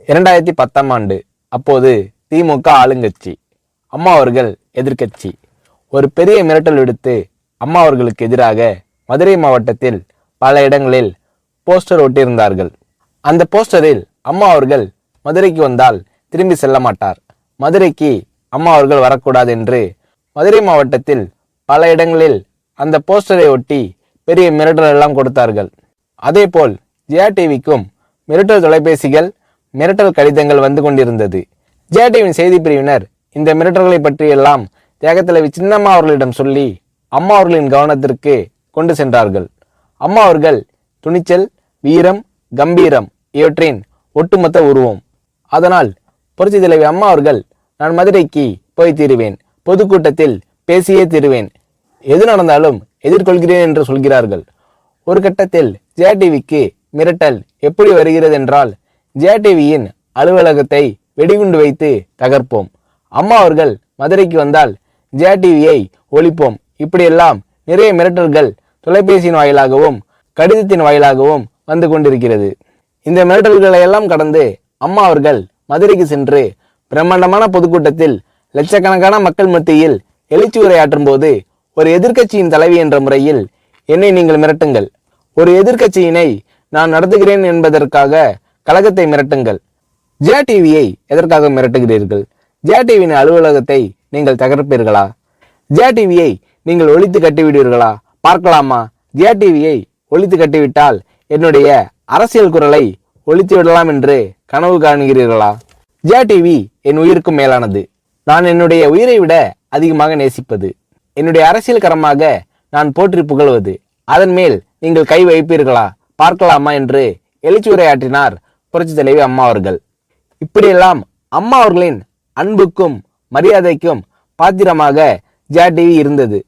2010ஆம் ஆண்டு. அப்போது திமுக ஆளுங்கட்சி, அம்மா அவர்கள் எதிர்க்கட்சி. ஒரு பெரிய மிரட்டல் விடுத்து அம்மா அவர்களுக்கு எதிராக மதுரை மாவட்டத்தில் பல இடங்களில் போஸ்டர் ஒட்டியிருந்தார்கள். அந்த போஸ்டரில் அம்மா அவர்கள் மதுரைக்கு வந்தால் திரும்பி செல்ல மாட்டார், மதுரைக்கு அம்மா அவர்கள் வரக்கூடாது என்று மதுரை மாவட்டத்தில் பல இடங்களில் அந்த போஸ்டரை ஒட்டி பெரிய மிரட்டல் எல்லாம் கொடுத்தார்கள். அதேபோல் ஜெயா டிவிக்கும் மிரட்டல் தொலைபேசிகள், மிரட்டல் கடிதங்கள் வந்து கொண்டிருந்தது. ஜெயா டிவியின் செய்தி பிரிவினர் இந்த மிரட்டல்களை பற்றியெல்லாம் தியாகத்தலைவி சின்னம்மா அவர்களிடம் சொல்லி அம்மா அவர்களின் கவனத்திற்கு கொண்டு சென்றார்கள். அம்மா அவர்கள் துணிச்சல், வீரம், கம்பீரம் இவற்றின் ஒட்டுமொத்த உருவம். அதனால் புரட்சி தலைவி அம்மா அவர்கள், நான் மதுரைக்கு போய் தீருவேன், பொதுக்கூட்டத்தில் பேசியே தீருவேன், எது நடந்தாலும் எதிர்கொள்கிறேன் என்று சொல்கிறார்கள். ஒரு கட்டத்தில் ஜெயா டிவிக்கு மிரட்டல் எப்படி வருகிறது என்றால், ஜெயா டிவியின் அலுவலகத்தை வெடிகுண்டு வைத்து தகர்ப்போம், அம்மா அவர்கள் மதுரைக்கு வந்தால் ஜெயா டிவியை ஒழிப்போம், இப்படியெல்லாம் நிறைய மிரட்டல்கள் தொலைபேசியின் வாயிலாகவும் கடிதத்தின் வாயிலாகவும் வந்து கொண்டிருக்கிறது. இந்த மிரட்டல்களை எல்லாம் கடந்து அம்மா அவர்கள் மதுரைக்கு சென்று பிரம்மாண்டமான பொதுக்கூட்டத்தில் லட்சக்கணக்கான மக்கள் மத்தியில் எழுச்சி உரையாற்றும் போது, ஒரு எதிர்க்கட்சியின் தலைவி என்ற முறையில் என்னை நீங்கள் மிரட்டுங்கள், ஒரு எதிர்க்கட்சியினை நான் நடத்துகிறேன் என்பதற்காக கழகத்தை மிரட்டுங்கள், ஜெயா டிவியை எதற்காக மிரட்டுகிறீர்கள், ஜெயா டிவியின் அலுவலகத்தை நீங்கள் தகர்ப்பீர்களா, ஜெயா டிவியை நீங்கள் ஒழித்து கட்டிவிடுவீர்களா, பார்க்கலாமா, ஜெயா டிவியை ஒழித்து கட்டிவிட்டால் என்னுடைய அரசியல் குரலை ஒழித்து விடலாம் என்று கனவு காணுகிறீர்களா? ஜெயா டிவி என் உயிருக்கும் மேலானது, நான் என்னுடைய உயிரை விட அதிகமாக நேசிப்பது, என்னுடைய அரசியல் கரமாக நான் போற்றி புகழ்வது, அதன் மேல் நீங்கள் கை வைப்பீர்களா, பார்க்கலாமா என்று எழுச்சி உரையாற்றினார் புரட்சி தலைவி அம்மா அவர்கள். இப்படியெல்லாம் அம்மா அவர்களின் அன்புக்கும் மரியாதைக்கும் பாத்திரமாக ஜெயா டிவி இருந்தது.